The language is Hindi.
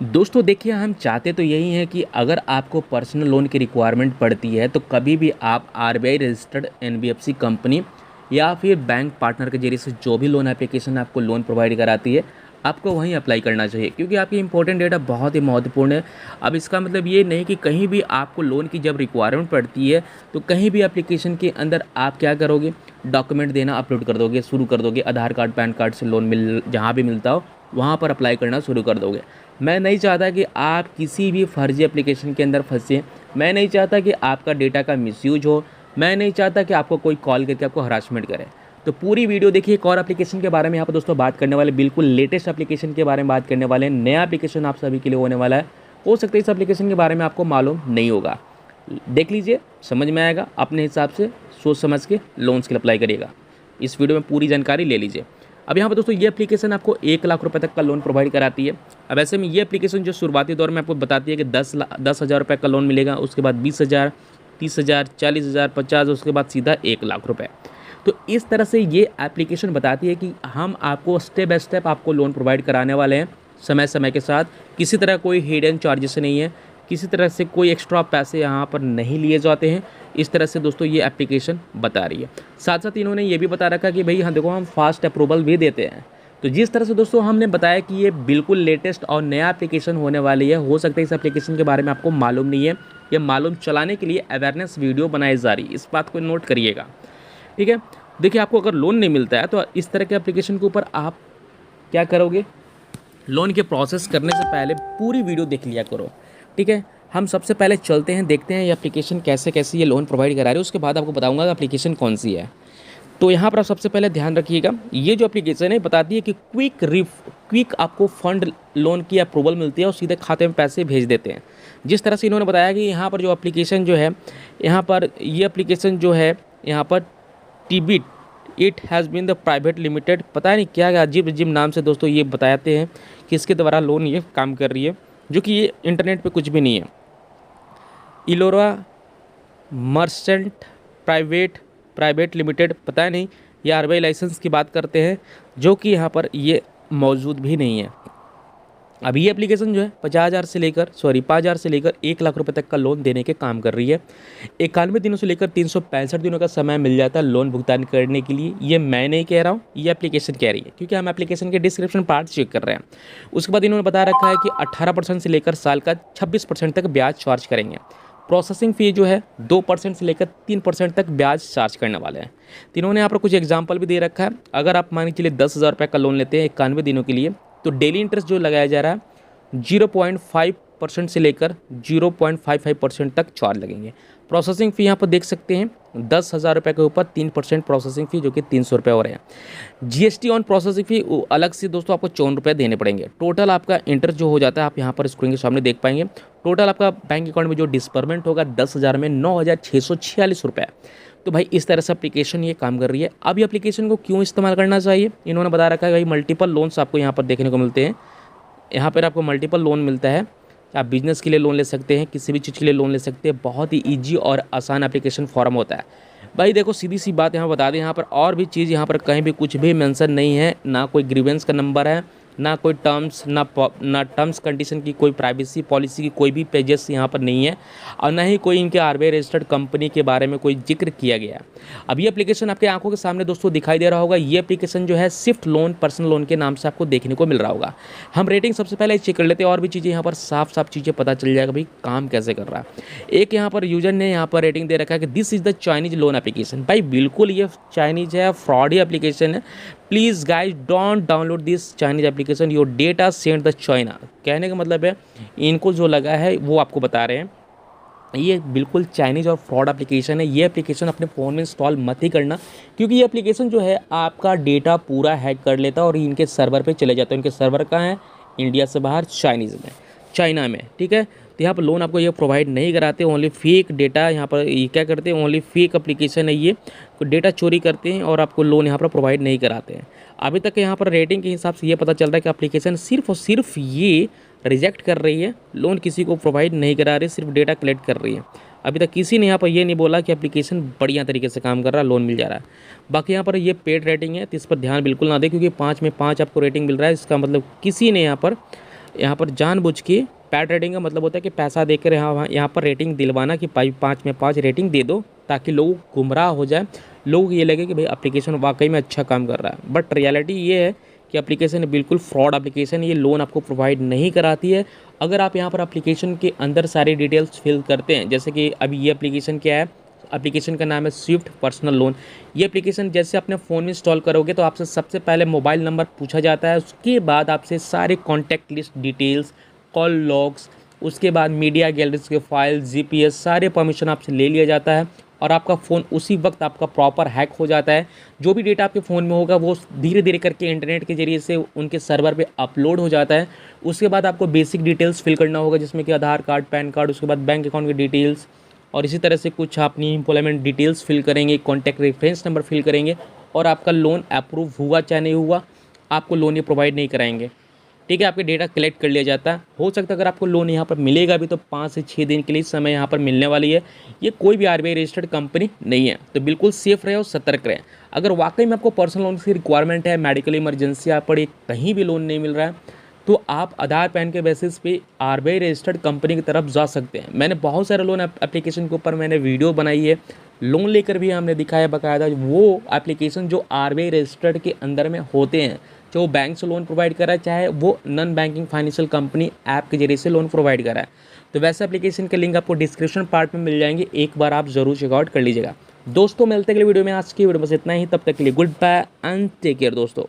दोस्तों देखिए, हम चाहते तो यही हैं कि अगर आपको पर्सनल लोन की रिक्वायरमेंट पड़ती है तो कभी भी आप आरबीआई रजिस्टर्ड एनबीएफसी कंपनी या फिर बैंक पार्टनर के जरिए से जो भी लोन एप्लीकेशन आपको लोन प्रोवाइड कराती है, आपको वहीं अप्लाई करना चाहिए, क्योंकि आपकी इंपॉर्टेंट डेटा बहुत ही महत्वपूर्ण है। अब इसका मतलब ये नहीं कि कहीं भी आपको लोन की जब रिक्वायरमेंट पड़ती है तो कहीं भी एप्लीकेशन के अंदर आप क्या करोगे, डॉक्यूमेंट देना अपलोड कर दोगे, शुरू कर दोगे, आधार कार्ड पैन कार्ड से लोन मिल जहाँ भी मिलता हो वहाँ पर अप्लाई करना शुरू कर दोगे। मैं नहीं चाहता कि आप किसी भी फर्जी एप्लीकेशन के अंदर फंसे। मैं नहीं चाहता कि आपका डेटा का मिसयूज हो। मैं नहीं चाहता कि आपको कोई कॉल करके आपको हरासमेंट करे। तो पूरी वीडियो देखिए। एक और एप्लीकेशन के बारे में यहाँ पर दोस्तों बात करने वाले, बिल्कुल लेटेस्ट एप्लीकेशन के बारे में बात करने वाले हैं। नया एप्लीकेशन आप सभी के लिए होने वाला है। हो सकता है इस एप्लीकेशन के बारे में आपको मालूम नहीं होगा। देख लीजिए, समझ में आएगा। अपने हिसाब से सोच समझ के लोन्स के लिए अप्लाई करिएगा। इस वीडियो में पूरी जानकारी ले लीजिए। अब यहाँ पर दोस्तों ये एप्लीकेशन आपको 1 लाख रुपए तक का लोन प्रोवाइड कराती है। अब ऐसे में ये एप्लीकेशन जो शुरुआती दौर में आपको बताती है कि 10,000 रुपये का लोन मिलेगा, उसके बाद 20,000, 30,000, 40,000, 50, उसके बाद सीधा 1 लाख रुपए। तो इस तरह से ये एप्लीकेशन बताती है कि हम आपको स्टेप बाय स्टेप आपको लोन प्रोवाइड कराने वाले हैं समय समय के साथ। किसी तरह कोई हिडन चार्जेस नहीं है, किसी तरह से कोई एक्स्ट्रा पैसे यहाँ पर नहीं लिए जाते हैं। इस तरह से दोस्तों ये एप्लीकेशन बता रही है। साथ साथ इन्होंने ये भी बता रखा कि भाई हाँ देखो, हम फास्ट अप्रूवल भी देते हैं। तो जिस तरह से दोस्तों हमने बताया कि ये बिल्कुल लेटेस्ट और नया एप्लीकेशन होने वाली है, हो सकता है इस एप्लीकेशन के बारे में आपको मालूम नहीं है। ये मालूम चलाने के लिए अवेयरनेस वीडियो बनाई जा रही है, इस बात को नोट करिएगा, ठीक है। देखिए, आपको अगर लोन नहीं मिलता है तो इस तरह के एप्लीकेशन के ऊपर आप क्या करोगे, लोन के प्रोसेस करने से पहले पूरी वीडियो देख लिया करो, ठीक है। हम सबसे पहले चलते हैं, देखते हैं ये एप्लीकेशन कैसे कैसे ये लोन प्रोवाइड करा रही है। उसके बाद आपको बताऊंगा कि एप्लीकेशन कौन सी है। तो यहाँ पर आप सबसे पहले ध्यान रखिएगा, ये जो एप्लीकेशन है बताती है कि क्विक आपको फंड लोन की अप्रूवल मिलती है और सीधे खाते में पैसे भेज देते हैं। जिस तरह से इन्होंने बताया कि यहाँ पर जो एप्लीकेशन जो है, यहाँ पर ये एप्लीकेशन जो है, यहाँ पर टीबिट it has been the private limited, पता नहीं क्या अजीब अजीब नाम से दोस्तों ये बताते हैं कि इसके द्वारा लोन ये काम कर रही है, जो कि ये इंटरनेट पे कुछ भी नहीं है। इलोरा मर्चेंट प्राइवेट लिमिटेड, पता नहीं ये आरबीआई लाइसेंस की बात करते हैं, जो कि यहाँ पर ये मौजूद भी नहीं है। अभी ये एप्लीकेशन जो है 5,000 से लेकर 1 लाख रुपए तक का लोन देने के काम कर रही है। 91 दिनों से लेकर 365 दिनों का समय मिल जाता है लोन भुगतान करने के लिए। ये मैं नहीं कह रहा हूँ, ये एप्लीकेशन कह रही है, क्योंकि हम एप्लीकेशन के डिस्क्रिप्शन पार्ट चेक कर रहे हैं। उसके बाद इन्होंने बता रखा है कि 18% से लेकर साल का 26% तक ब्याज चार्ज करेंगे। प्रोसेसिंग फ़ी जो है 2% से लेकर 3% तक ब्याज चार्ज करने वाले हैं। तो इन्होंने यहाँ पर कुछ एग्जाम्पल भी दे रखा है। अगर आप मान के चलिए 10,000 रुपये का लोन लेते हैं 91 दिनों के लिए, तो डेली इंटरेस्ट जो लगाया जा रहा है 0.5% से लेकर 0.55% तक चार्ज लगेंगे। प्रोसेसिंग फ़ी यहाँ पर देख सकते हैं 10,000 रुपये के ऊपर 3% प्रोसेसिंग फ़ी, जो कि 300 रुपये हो रहे हैं। जीएसटी ऑन प्रोसेसिंग फ़ी अलग से दोस्तों आपको 54 रुपये देने पड़ेंगे। टोटल आपका इंटरेस्ट जो हो जाता है, आप यहाँ पर स्क्रीन के सामने देख पाएंगे, टोटल आपका बैंक अकाउंट में जो डिस्बर्समेंट होगा 10,000 में 9,646 रुपये। तो भाई इस तरह से एप्लीकेशन ये काम कर रही है। अब ये एप्लीकेशन को क्यों इस्तेमाल करना चाहिए, इन्होंने बता रखा है भाई मल्टीपल लोन्स आपको यहाँ पर देखने को मिलते हैं। यहाँ पर आपको मल्टीपल लोन मिलता है। आप बिजनेस के लिए लोन ले सकते हैं, किसी भी चीज़ के लिए लोन ले सकते हैं। बहुत ही ईजी और आसान एप्लीकेशन फॉर्म होता है। भाई देखो, सीधी सी बात यहाँ बता दें, यहाँ पर और भी चीज़, यहाँ पर कहीं भी कुछ भी मेंशन नहीं है, ना कोई ग्रीवेंस का नंबर है, ना कोई टर्म्स, ना टर्म्स कंडीशन की कोई प्राइवेसी पॉलिसी की कोई भी पेजेस यहाँ पर नहीं है, और ना ही कोई इनके आरबीआई रजिस्टर्ड कंपनी के बारे में कोई जिक्र किया गया है। अब ये एप्लीकेशन आपके आंखों के सामने दोस्तों दिखाई दे रहा होगा। ये एप्लीकेशन जो है स्विफ्ट लोन पर्सनल लोन के नाम से आपको देखने को मिल रहा होगा। हम रेटिंग सबसे पहले चेक कर लेते हैं, और भी चीज़ें यहाँ पर साफ साफ चीज़ें पता चल जाएगा भाई काम कैसे कर रहा है। एक यहाँ पर यूजर ने यहाँ पर रेटिंग दे रखा है कि this is the Chinese loan application. भाई बिल्कुल ये चाइनीज है, फ्रॉड ही एप्लीकेशन है। Please guys don't download this Chinese application, your data send the China. कहने का मतलब है इनको जो लगा है वो आपको बता रहे हैं, ये बिल्कुल चाइनीज और फ्रॉड एप्लीकेशन है। ये एप्लीकेशन अपने फ़ोन में इंस्टॉल मत ही करना, क्योंकि ये एप्लीकेशन जो है आपका डेटा पूरा हैक कर लेता है और इनके सर्वर पे चले जाता है। इनके सर्वर कहाँ है, इंडिया से बाहर चाइना में, ठीक है। तो यहाँ पर लोन आपको ये प्रोवाइड नहीं कराते, ओनली फेक डेटा यहाँ पर ये क्या करते हैं, ओनली फेक एप्लीकेशन है ये, डेटा चोरी करते हैं और आपको लोन यहाँ पर प्रोवाइड नहीं कराते हैं। अभी तक यहाँ पर रेटिंग के हिसाब से ये पता चल रहा है कि एप्लीकेशन सिर्फ और सिर्फ ये रिजेक्ट कर रही है, लोन किसी को प्रोवाइड नहीं करा रही, सिर्फ डेटा कलेक्ट कर रही है। अभी तक किसी ने यहाँ पर ये नहीं बोला कि एप्लीकेशन बढ़िया तरीके से काम कर रहा है, लोन मिल जा रहा है। बाकी यहाँ पर ये पेड रेटिंग है, तो इस पर ध्यान बिल्कुल ना दें, क्योंकि 5 में 5 आपको रेटिंग मिल रहा है। इसका मतलब किसी ने यहाँ पर यहाँ पर जानबूझ के पैड रेटिंग का मतलब होता है कि पैसा देकर यहाँ पर रेटिंग दिलवाना कि 5 में 5 रेटिंग दे दो, ताकि लोग गुमराह हो जाए, लोग ये लगे कि भाई एप्लीकेशन वाकई में अच्छा काम कर रहा है। बट रियलिटी ये है कि एप्लीकेशन बिल्कुल फ्रॉड एप्लीकेशन, ये लोन आपको प्रोवाइड नहीं कराती है। अगर आप यहाँ पर एप्लीकेशन के अंदर सारी डिटेल्स फिल करते हैं, जैसे कि अभी ये एप्लीकेशन क्या है, एप्लीकेशन का नाम है स्विफ्ट पर्सनल लोन। ये एप्लीकेशन जैसे अपने फ़ोन में इंस्टॉल करोगे तो आपसे सबसे पहले मोबाइल नंबर पूछा जाता है, उसके बाद आपसे सारे contact list details, call logs, उसके बाद मीडिया गैलरीज के फाइल, जीपीएस, सारे परमिशन आपसे ले लिया जाता है और आपका फ़ोन उसी वक्त आपका प्रॉपर हैक हो जाता है। जो भी डेटा आपके फ़ोन में होगा वो धीरे धीरे करके इंटरनेट के ज़रिए से उनके सर्वर पे अपलोड हो जाता है। उसके बाद आपको बेसिक डिटेल्स फिल करना होगा, जिसमें कि आधार कार्ड, पैन कार्ड, उसके बाद बैंक अकाउंट की डिटेल्स और इसी तरह से कुछ अपनी एम्प्लॉयमेंट डिटेल्स फिल करेंगे, कॉन्टैक्ट रेफरेंस नंबर फिल करेंगे और आपका लोन अप्रूव हुआ चाहे नहीं हुआ, आपको लोन ये प्रोवाइड नहीं कराएंगे। ठीक है, आपके डेटा कलेक्ट कर लिया जाता है। हो सकता है अगर आपको लोन यहाँ पर मिलेगा भी तो 5 से 6 दिन के लिए समय यहाँ पर मिलने वाली है। ये कोई भी आरबीआई रजिस्टर्ड कंपनी नहीं है, तो बिल्कुल सेफ रहे और सतर्क रहें। अगर वाकई में आपको पर्सनल लोन की रिक्वायरमेंट है, मेडिकल इमरजेंसी आप पड़ी, कहीं भी लोन नहीं मिल रहा है, तो आप आधार पैन के बेसिस पे आरबीआई रजिस्टर्ड कंपनी की तरफ जा सकते हैं। मैंने बहुत सारे लोन एप्लीकेशन के ऊपर मैंने वीडियो बनाई है, लोन लेकर भी हमने दिखाया बाकायदा वो एप्लीकेशन जो आरबीआई रजिस्टर्ड के अंदर में होते हैं, जो वो बैंक से लोन प्रोवाइड कर रहा है, चाहे वो non banking financial company app के जरिए से लोन प्रोवाइड कर रहा है। तो वैसे एप्लीकेशन के लिंक आपको डिस्क्रिप्शन पार्ट में मिल जाएंगे, एक बार आप जरूर चेकआउट कर लीजिएगा। दोस्तों मिलते हैं अगले वीडियो में, आज की वीडियो बस इतना ही, तब तक के लिए good bye and take care दोस्तों।